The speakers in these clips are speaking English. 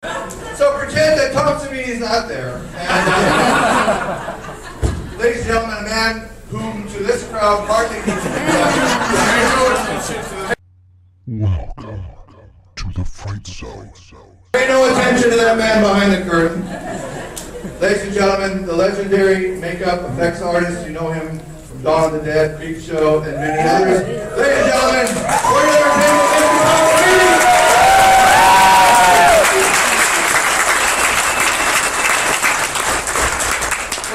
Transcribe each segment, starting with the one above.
So pretend that Tom Savini is not there. And, ladies and gentlemen, a man whom to this crowd hardly needs to be Welcome to the Fright Zone. Pay no attention to that man behind the curtain. Ladies and gentlemen, the legendary makeup effects artist, you know him from Dawn of the Dead, Creep Show, and many others. Ladies and gentlemen, we're going to entertain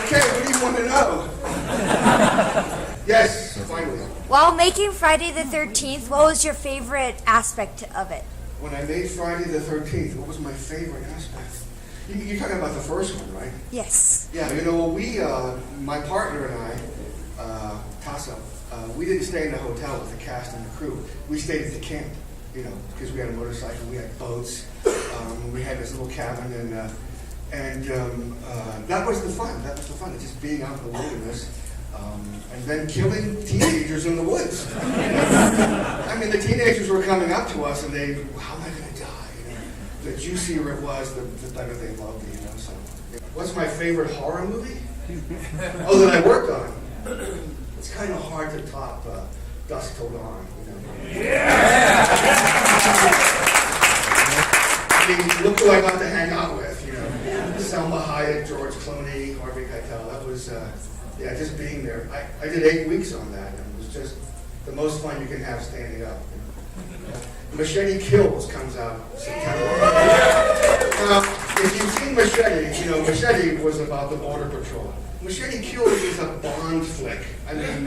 Okay, what do you want to know? Yes, finally. While making Friday the 13th, what was your favorite aspect of it? When I made Friday the 13th, what was my favorite aspect? You're talking about the first one, right? Yes. Yeah, you know, my partner and I, Tasso, we didn't stay in the hotel with the cast and the crew. We stayed at the camp, you know, because we had a motorcycle, we had boats, we had this little cabin, and that was the fun. That was the fun, just being out in the wilderness. And then killing teenagers in the woods. I mean, the teenagers were coming up to us and how am I going to die? You know, the juicier it was, the better they loved me, you know. So, what's my favorite horror movie? Oh, that I worked on. It's kind of hard to top Dusk Till Dawn, you know. Yeah! I mean, look who I got to hang out with, you know. Selma Hayek, George Clooney, Harvey Keitel. That was... yeah, just being there. I did 8 weeks on that, and it was just the most fun you can have standing up. Machete Kills comes out September. Now, if you've seen Machete, you know, Machete was about the Border Patrol. Machete Kills is a Bond flick. I mean,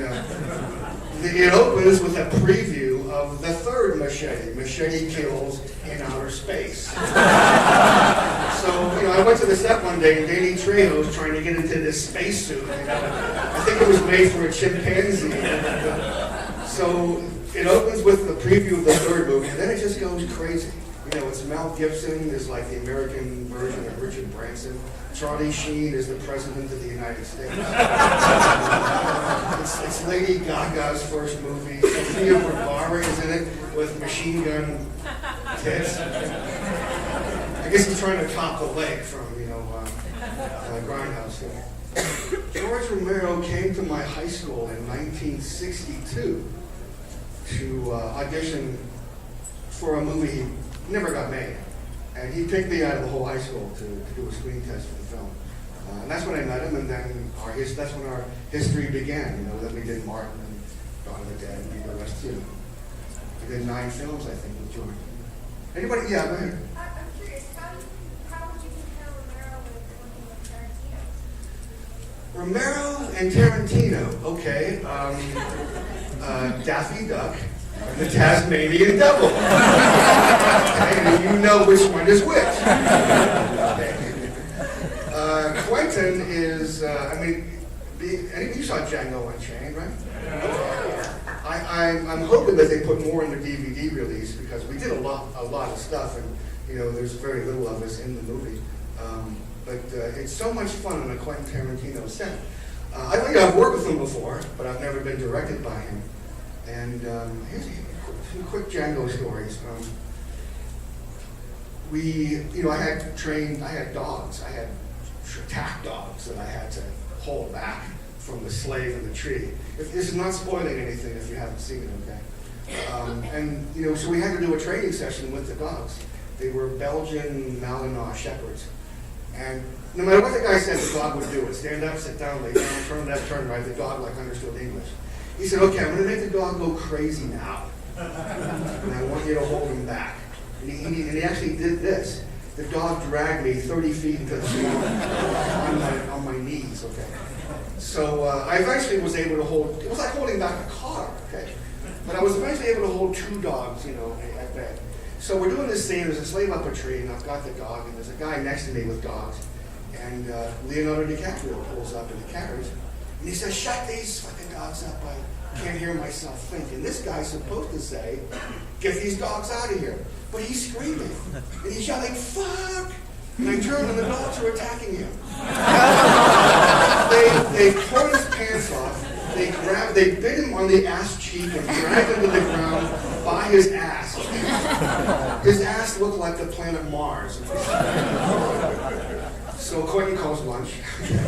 it opens with a preview of the third Machete, Machete Kills in Outer Space. So, you know, I went to the set one day and Danny Trejo was trying to get into this spacesuit. You know? I think it was made for a chimpanzee. So it opens with the preview of the third movie, and then it just goes crazy. You know, it's Mel Gibson is like the American version of Richard Branson. Charlie Sheen is the President of the United States. It's Lady Gaga's first movie. Sofia Vergara is in it with machine gun tits. I guess he's trying to top the leg from, you know, Grindhouse. George Romero came to my high school in 1962 to audition for a movie he never got made. And he picked me out of the whole high school to do a screen test for the film. And that's when I met him, and then that's when our history began. You know, then we did Martin and Dawn of the Dead, and the rest too. We did 9 films, I think, with George. Anybody? Yeah, go ahead. I'm curious, how would you compare Romero with Romero and Tarantino, okay. Daffy Duck and the Tasmanian Devil. And you know which one is which. Quentin is, you saw Django Unchained, right? I'm hoping that they put more in the DVD release because we did a lot of stuff, and you know, there's very little of us in the movie. But it's so much fun on a Quentin Tarantino set. I've worked with him before, but I've never been directed by him. And here's some quick Django stories. I had dogs. I had attack dogs that I had to hold back from the slave in the tree. This is not spoiling anything if you haven't seen it, okay? And you know, so we had to do a training session with the dogs. They were Belgian Malinois shepherds. And no matter what the guy said, the dog would do it. Stand up, sit down, lay down, turn left, turn right. The dog understood English. He said, okay, I'm going to make the dog go crazy now. And I want you to hold him back. And he actually did this. The dog dragged me 30 feet into the swamp on my knees, okay? So I eventually was able to hold, it was like holding back a car, okay? But I was eventually able to hold 2 dogs, you know, at bed. So we're doing this scene, there's a slave up a tree, and I've got the dog, and there's a guy next to me with dogs. And Leonardo DiCaprio pulls up in the carriage, and he says, shut these fucking dogs up, I can't hear myself think. And this guy's supposed to say, get these dogs out of here. But he's screaming, and he's yelling, fuck! And I turn, and the dogs are attacking him. They pulled his pants off, they bit him on the ass cheek and dragged him to the ground by his ass. His ass looked like the planet Mars. So Courtney calls lunch. And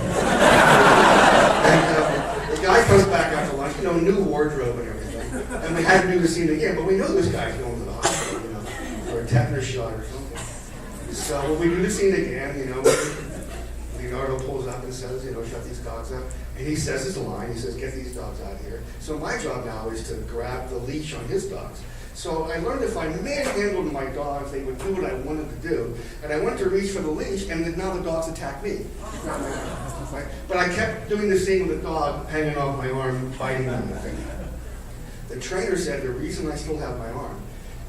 the guy comes back after lunch, new wardrobe and everything. And we had to do the scene again, but we know this guy's going to the hospital, for a tetanus shot or something. So we do the scene again, Leonardo pulls up and says, shut these dogs up. And he says his line, he says, get these dogs out of here. So my job now is to grab the leash on his dogs. So I learned if I manhandled my dogs, they would do what I wanted to do. And I went to reach for the leash, and then now the dogs attack me. Right? But I kept doing the scene with the dog hanging off my arm, biting on the thing. The trainer said the reason I still have my arm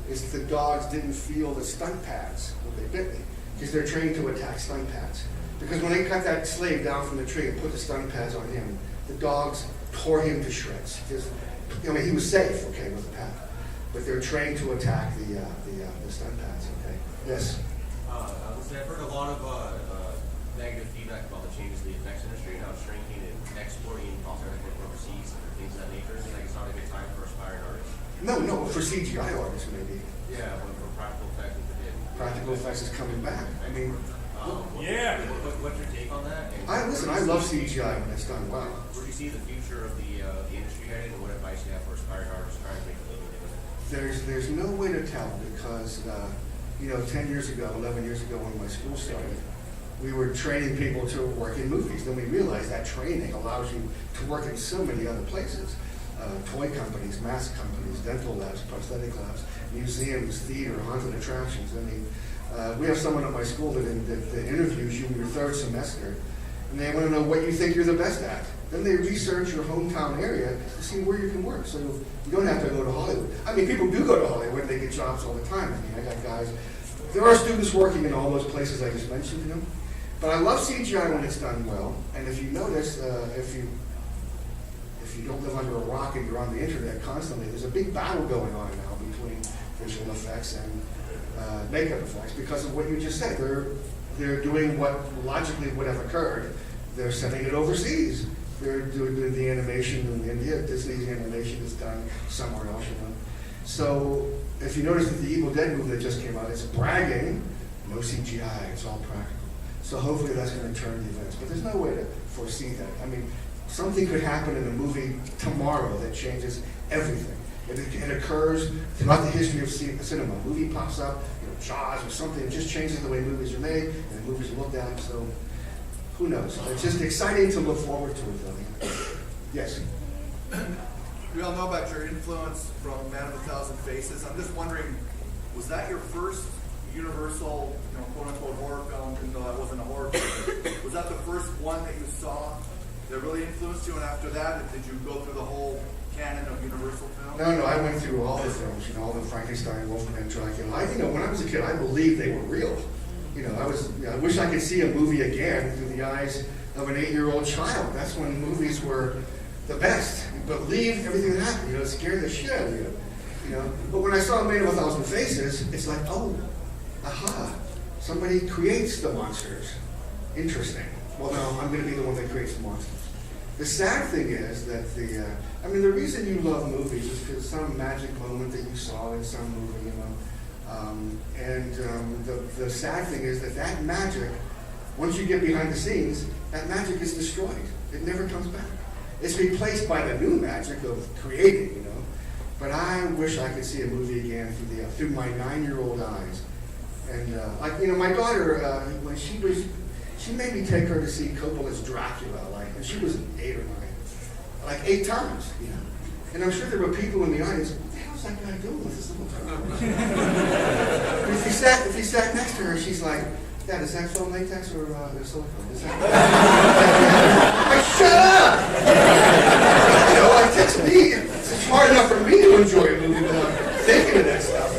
is the dogs didn't feel the stunt pads when they bit me, because they're trained to attack stunt pads. Because when they cut that slave down from the tree and put the stunt pads on him, the dogs tore him to shreds. He was safe, okay, with the pad. But they're trained to attack the stunt pads, okay? Yes? I've heard a lot of negative feedback about the changes in the effects industry and how it's shrinking and exporting cost everything overseas and things of that nature. Is it like it's not a good time for aspiring artists? No, for CGI artists maybe. Yeah, when for practical effects Practical effects is coming back. I mean, what's your take on that? I love CGI when it's done well. Where do you see the future of the industry headed, and what advice do you have for aspiring artists trying to make a living doing it? There's no way to tell because 10 years ago, 11 years ago when my school started, we were training people to work in movies. Then we realized that training allows you to work in so many other places. Toy companies, mask companies, dental labs, prosthetic labs, museums, theater, haunted attractions. We have someone at my school that interviews you in your third semester, and they want to know what you think you're the best at. Then they research your hometown area to see where you can work. So you don't have to go to Hollywood. People do go to Hollywood. They get jobs all the time. I got guys. There are students working in all those places I just mentioned, But I love CGI when it's done well. And if you notice, if you don't live under a rock and you're on the internet constantly, there's a big battle going on now between visual effects and makeup effects because of what you just said. They're doing what logically would have occurred. They're sending it overseas. They're doing the animation in India. Disney's animation is done somewhere else, So if you notice that the Evil Dead movie that just came out, it's bragging, no CGI, it's all practical. So hopefully that's going to turn the events. But there's no way to foresee that. Something could happen in a movie tomorrow that changes everything. It occurs throughout the history of cinema. A movie pops up, Jaws or something, it just changes the way movies are made and movies are looked at. So who knows? It's just exciting to look forward to it, though. Yes? We all know about your influence from Man of a Thousand Faces. I'm just wondering, was that your first Universal, quote-unquote horror film, even though that wasn't a horror film? Was that the first one that you saw that really influenced you? And after that, did you go through the whole canon of Universal films? No, I went through all the films, all the Frankenstein, Wolfman, Dracula. When I was a kid, I believed they were real. I wish I could see a movie again through the eyes of an 8-year-old child. That's when movies were the best. You believed everything that happened. It scared the shit out of you. But when I saw Man of a Thousand Faces, it's like, oh, aha, somebody creates the monsters. Interesting. Well, no, I'm going to be the one that creates the monsters. The sad thing is that the reason you love movies is because some magic moment that you saw in some movie, the sad thing is that magic, once you get behind the scenes, that magic is destroyed. It never comes back. It's replaced by the new magic of creating, But I wish I could see a movie again through my 9-year-old eyes. And my daughter, when she made me take her to see Coppola's Dracula, and she was 8 or 9, 8 times, And I'm sure there were people in the audience. What the hell's that guy doing with this little girl? If you sat next to her, she's like, Dad, is that foam latex or silicone? Is that? Shut up! It's hard enough for me to enjoy a movie without thinking of that stuff.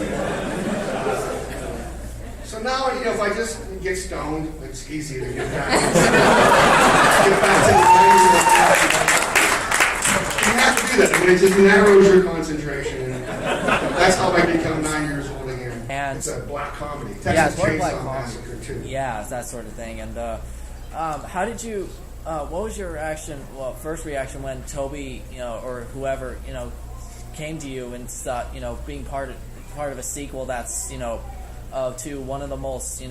So now, if I just get stoned, it's easy to get back. Get back to the 90s. You have to do that. It just narrows your concentration. That's how I become 9 years old again. And it's a black comedy. It's more Chainsaw black comedy. Massacre too. Yeah, that sort of thing. And how did you? What was your reaction? Well, first reaction when Toby, or whoever, came to you and thought, being part of a sequel that's, to one of the most,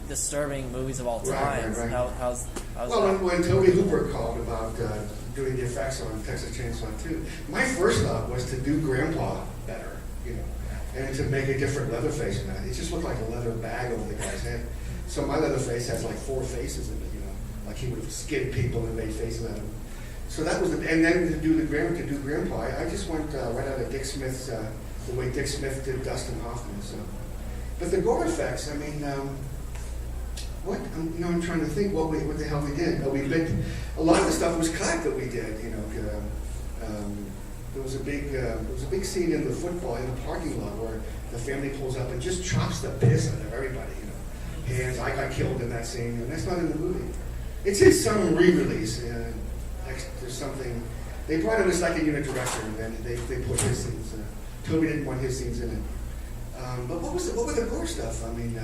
disturbing movies of all Right, time. right. How's Well, that? when Toby Hooper called about doing the effects on Texas Chainsaw 2, my first thought was to do Grandpa better, and to make a different Leatherface in that. It just looked like a leather bag over the guy's head. So my Leatherface has like 4 faces in it, like he would have skinned people and made faces out of them. So that was, and then to do Grandpa, I just went right out of Dick Smith's, the way Dick Smith did Dustin Hoffman. So, but the gore effects, I mean. I'm trying to think what the hell we did. A lot of the stuff was cut that we did. There was a big scene in the parking lot where the family pulls up and just chops the piss out of everybody. Hands. I got killed in that scene, and that's not in the movie. It's in some re-release. There's something. They brought in a second unit director, and then they put his scenes. Toby didn't want his scenes in it. But what were the gore stuff? I mean.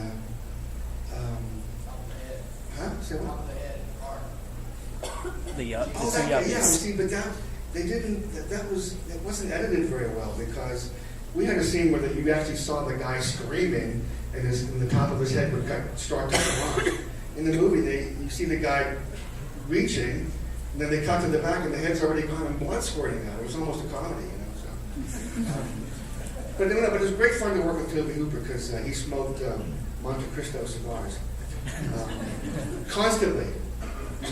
Say what? See, but that wasn't edited very well because we had a scene where you actually saw the guy screaming and the top of his head would start to come off. In the movie, you see the guy reaching, and then they cut to the back and the head's already gone and blood squirting out. It was almost a comedy, But it was great fun to work with Toby Hooper because he smoked Monte Cristo cigars. Constantly.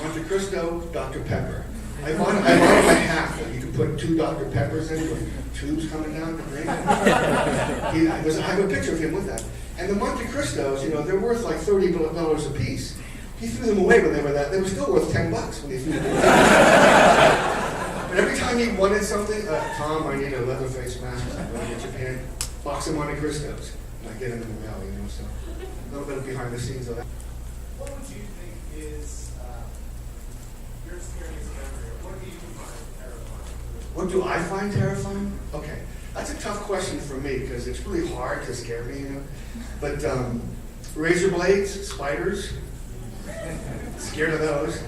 Monte Cristo, Dr. Pepper. I bought my half that you could put 2 Dr. Peppers in with tubes coming down the drain. I have a picture of him with that. And the Monte Cristos, they're worth like $30 a piece. He threw them away when they were still worth $10 when he threw them away. But every time he wanted something, Tom, I need a Leatherface mask. I'm going to Japan, box of Monte Cristos. And I get them in the mail, so a little bit of behind the scenes of that. What would you think is your scariest memory? What do you find terrifying? What do I find terrifying? Okay, that's a tough question for me because it's really hard to scare me, But razor blades, spiders, scared of those.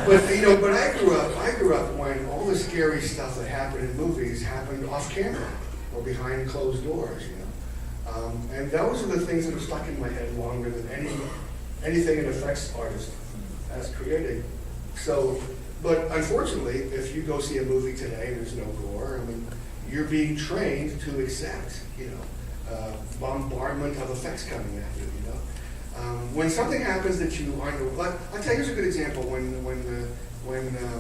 But I grew up when all the scary stuff that happened in movies happened off camera or behind closed doors, And those are the things that have stuck in my head longer than anything an effects artist has created. So, but unfortunately, if you go see a movie today and there's no gore, you're being trained to accept, bombardment of effects coming at you, When something happens that you aren't, I'll tell you, here's a good example. When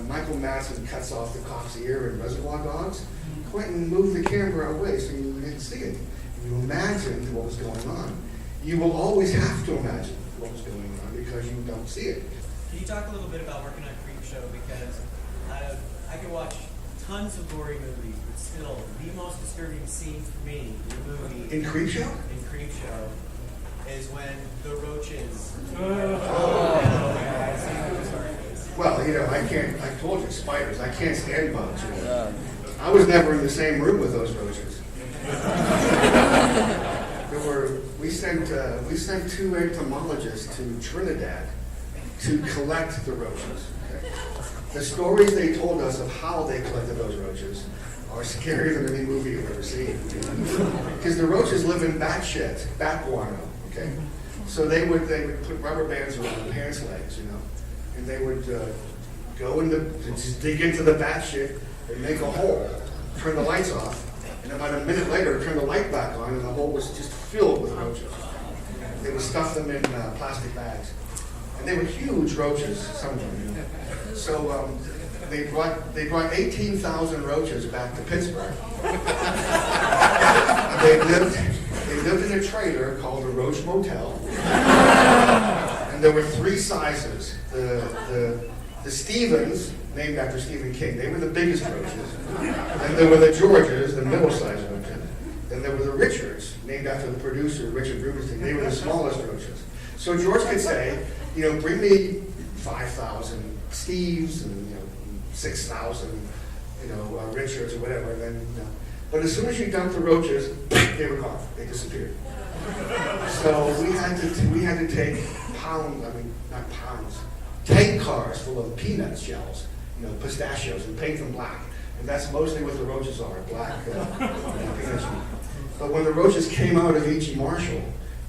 Michael Madsen cuts off the cop's ear in Reservoir Dogs, Quentin moved the camera away so you didn't see it. You imagined what was going on. You will always have to imagine what was going on because you don't see it. Can you talk a little bit about working on Creepshow? Because I can watch tons of gory movies, but still, the most disturbing scene for me in the movie In Creepshow? In Creepshow is when the roaches. Well, I told you, spiders. I can't stand bugs. I was never in the same room with those roaches. We sent 2 entomologists to Trinidad to collect the roaches. Okay? The stories they told us of how they collected those roaches are scarier than any movie you've ever seen. Because the roaches live in bat sheds, bat guano. Okay, so they would put rubber bands around the pants legs, and they would just dig into the bat shit and make a hole, turn the lights off. And about a minute later, turn the light back on, and the hole was just filled with roaches. They would stuff them in plastic bags. And they were huge roaches, some of them. So they brought 18,000 roaches back to Pittsburgh. They lived in a trailer called the Roach Motel. And there were 3 sizes. The Stevens, named after Stephen King, they were the biggest roaches. And there were the Georges, the middle-sized roaches. Then there were the Richards, named after the producer, Richard Rubenstein. They were the smallest roaches. So George could say, bring me 5,000 Steves and 6,000, Richards or whatever. And then, But as soon as you dumped the roaches, they were gone. They disappeared. So we had to take not pounds, tank cars full of peanut shells, pistachios, and paint them black. And that's mostly what the roaches are, black peanut shells. But when the roaches came out of E.G. Marshall,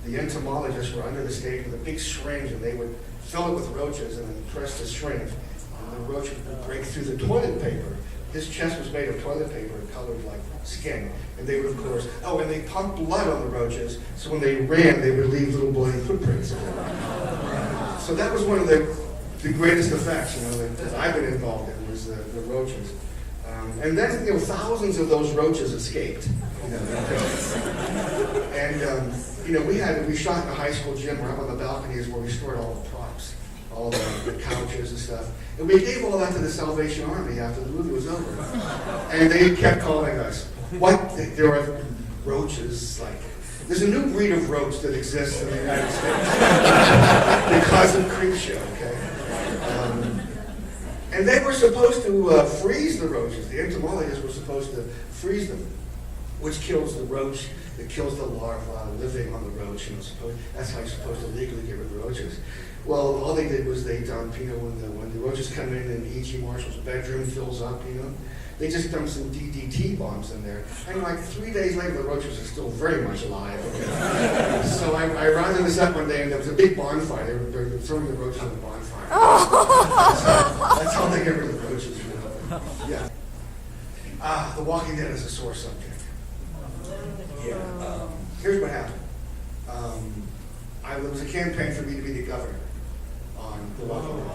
the entomologists were under the stage with a big syringe, and they would fill it with roaches and then press the syringe, and the roach would break through the toilet paper. His chest was made of toilet paper and colored like skin. And they would, of course, and they pumped blood on the roaches, so when they ran, they would leave little bloody footprints. So that was one of the greatest effects, that I've been involved in, was the roaches. And then, thousands of those roaches escaped. And, we shot in a high school gym. We're up on the balconies where we stored all the props, all the couches and stuff. And we gave all that to the Salvation Army after the movie was over. And they kept calling us. There are roaches, there's a new breed of roach that exists in the United States because of Creepshow, okay? And they were supposed to freeze the roaches. The entomologists were supposed to freeze them, which kills the roach. It kills the larva living on the roach. That's how you're supposed to legally get rid of the roaches. Well, all they did was they dumped, when the roaches come in and E.G. Marshall's bedroom fills up, they just dumped some DDT bombs in there. And 3 days later, the roaches are still very much alive. Okay? So I rounded this up one day, and there was a big bonfire. They were throwing the roaches on the bonfire. That's how they get rid of the roaches. Yeah. The Walking Dead is a sore subject. Yeah. Here's what happened. There was a campaign for me to be the governor on The Walking Dead.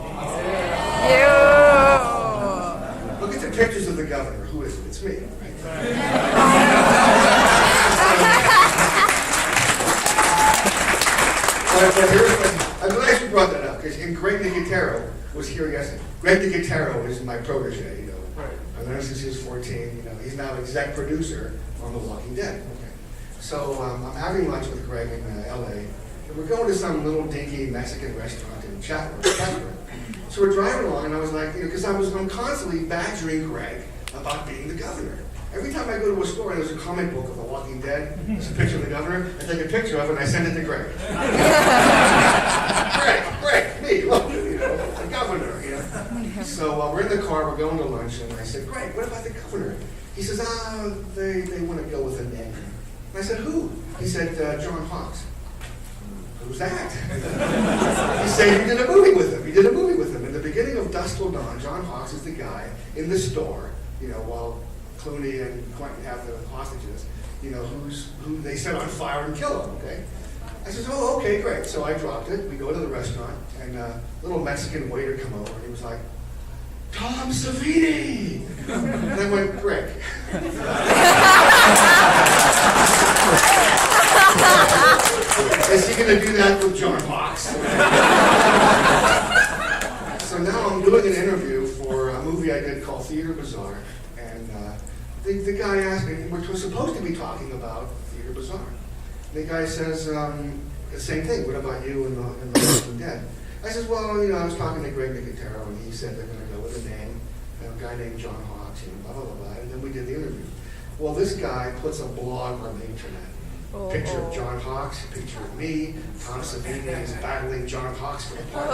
Look at the pictures of the governor. Who is it? It's me. I'm glad you brought that up, because Greg Nicotero was here yesterday. Greg Nicotero is my protege. I've known him since he was 14. He's now exec producer on The Walking Dead. Okay. So I'm having lunch with Greg in L.A. And we're going to some little dinky Mexican restaurant in Chattanooga. So we're driving along, and I was like, because I'm constantly badgering Greg about being the governor. Every time I go to a store and there's a comic book of The Walking Dead, there's a picture of the governor, I take a picture of it and I send it to Greg. Greg, me, look, the governor, So we're in the car, we're going to lunch, and I said, Greg, what about the governor? He says, they want to go with a name. And I said, who? He said, John Hawkes. Who's that? He said he did a movie with him. In the beginning of Dusk Till Dawn, John Hawkes is the guy in the store, while Clooney and Quentin have the hostages, who they set on fire and kill them, okay? I said, oh, okay, great. So I dropped it. We go to the restaurant, and a little Mexican waiter come over, and he was like, Tom Savini! And I went, Greg. Is he going to do that with John Hawkes? So now I'm doing an interview for a movie I did called Theater Bazaar, and the guy asked me, we're supposed to be talking about Theater Bazaar. The guy says, the same thing, what about you and the Walking Dead? I says, well, I was talking to Greg Nicotero, and he said they're going to go with a name, a guy named John Hawkes, blah, blah, blah, and then we did the interview. Well, this guy puts a blog on the internet. Picture of John Hawkes, picture of me, Tom Savini is battling John Hawkes for the part.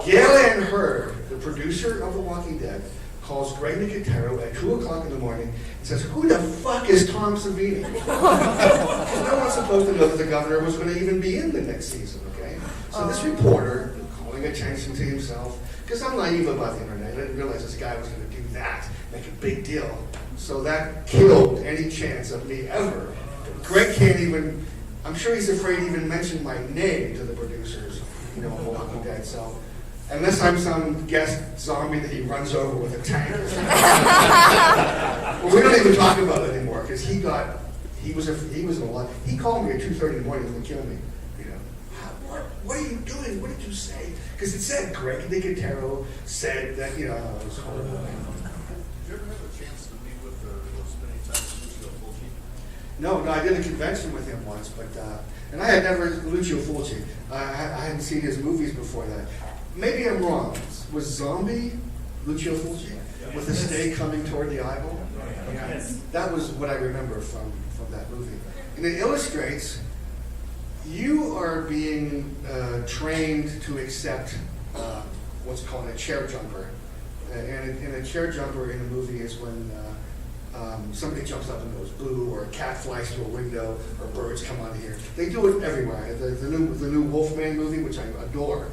Gail Ann Hurd, the producer of The Walking Dead, calls Greg Nicotero at 2 o'clock in the morning and says, who the fuck is Tom Savini? Because no one's supposed to know that the governor was going to even be in the next season, okay? So this reporter, calling attention to himself, because I'm naive about the internet, I didn't realize this guy was going to do that, make a big deal. So that killed any chance of me ever. Greg can't even, I'm sure he's afraid to even mention my name to the producers, of The Walking Dead. So unless I'm some guest zombie that he runs over with a tank or something. Well, we don't even talk about it anymore, because he was in a lot. He called me at 2:30 in the morning to kill me. What are you doing? What did you say? Because it said Greg Nicotero said that, it was horrible. Did you ever have a chance to meet with or spend any time with Lucio Fulci? No, I did a convention with him once, but and I had never Lucio Fulci. I hadn't seen his movies before that. Maybe I'm wrong. Was Zombie Lucio Fulci with the stake coming toward the eyeball? Okay. That was what I remember from that movie, and it illustrates you are being trained to accept what's called a chair jumper, and a chair jumper in a movie is when somebody jumps up and goes boo, or a cat flies through a window, or birds come out of here. They do it everywhere. The new Wolfman movie, which I adore,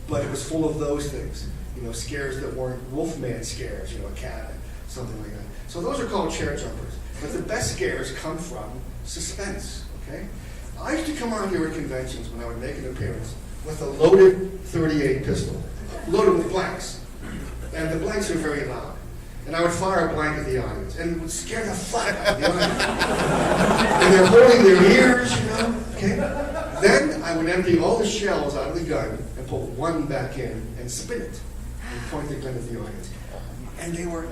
but it was full of those things. Scares that weren't Wolfman scares. A cat, something like that. So those are called chair jumpers. But the best scares come from suspense. Okay. I used to come out here at conventions when I would make an appearance with a loaded .38 pistol, loaded with blanks, and the blanks are very loud. And I would fire a blank at the audience, and it would scare the fuck out of the audience. And they're holding their ears, okay? Then I would empty all the shells out of the gun and put one back in and spin it and point the gun at the audience. And they were,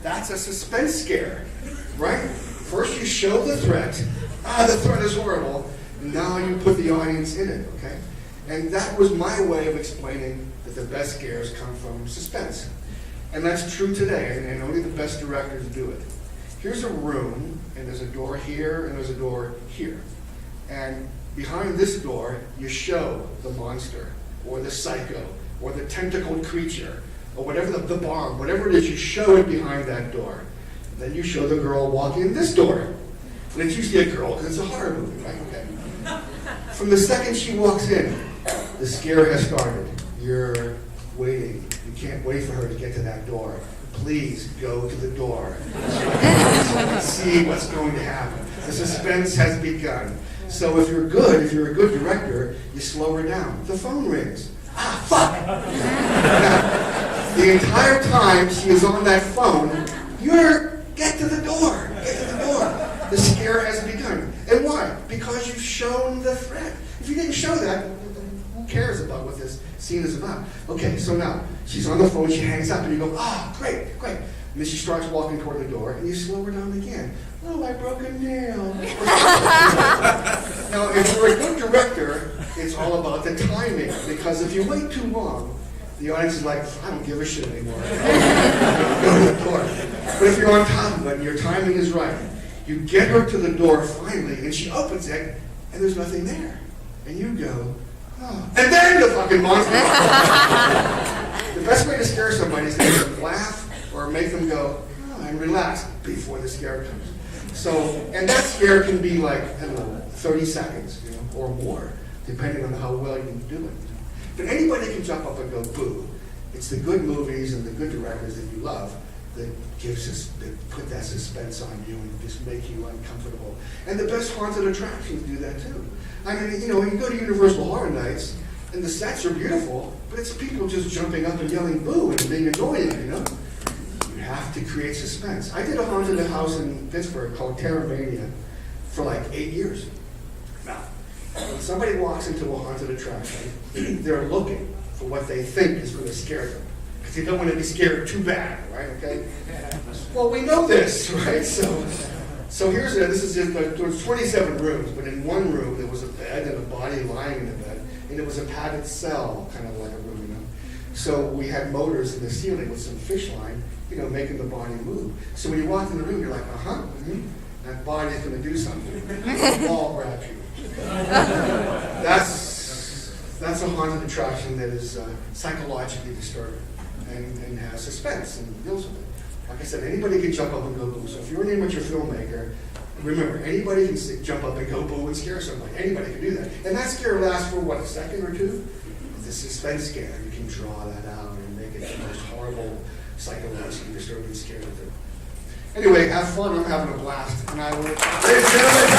that's a suspense scare, right? First you show the threat. The threat is horrible. Now you put the audience in it, okay? And that was my way of explaining that the best scares come from suspense. And that's true today, and only the best directors do it. Here's a room, and there's a door here, and there's a door here. And behind this door, you show the monster, or the psycho, or the tentacled creature, or whatever the bomb, whatever it is, you show it behind that door. And then you show the girl walking in this door. And it's usually a girl, because it's a horror movie, right? Okay. From the second she walks in, the scare has started. You're waiting. You can't wait for her to get to that door. Please go to the door. See what's going to happen. The suspense has begun. So if you're a good director, you slow her down. The phone rings. Fuck! Now, the entire time she is on that phone, get to the door. Get to the door. The scare has begun. And why? Because you've shown the threat. If you didn't show that, who cares about what this scene is about? Okay, so now she's on the phone, she hangs up, and you go, great. And then she starts walking toward the door, and you slow her down again. Oh, I broke a nail. Now, if you're a good director, it's all about the timing, because if you wait too long, the audience is like, I don't give a shit anymore. Go to the door. But if you're on top of it, and your timing is right, you get her to the door finally, and she opens it, and there's nothing there. And you go, oh. And then the fucking monster. The best way to scare somebody is to make them laugh or make them go, oh, and relax before the scare comes. So, and that scare can be like, 30 seconds, or more, depending on how well you can do it. But anybody can jump up and go, boo. It's the good movies and the good directors that you love that put that suspense on you and just make you uncomfortable. And the best haunted attractions do that too. I mean, you go to Universal Horror Nights, and the sets are beautiful, but it's people just jumping up and yelling boo and being annoying, You have to create suspense. I did a haunted house in Pittsburgh called Terramania for like 8 years. Now, when somebody walks into a haunted attraction, they're looking for what they think is going to scare them. Because they don't want to be scared too bad, right? Okay. Well, we know this, right? So here's there was 27 rooms, but in one room there was a bed and a body lying in the bed, and it was a padded cell, kind of like a room, So we had motors in the ceiling with some fish line, making the body move. So when you walk in the room, you're like, that body's going to do something. The ball grabs you. That's a haunted attraction that is psychologically disturbing and has suspense and deals with it. Like I said, anybody can jump up and go boo. So if you're an amateur filmmaker, remember, anybody can jump up and go boo and scare somebody. Anybody can do that. And that scare lasts for, a second or two? The suspense scare, you can draw that out and make it the most horrible, psychologically disturbing scare. Anyway, have fun. I'm having a blast. And I will... Ladies and gentlemen,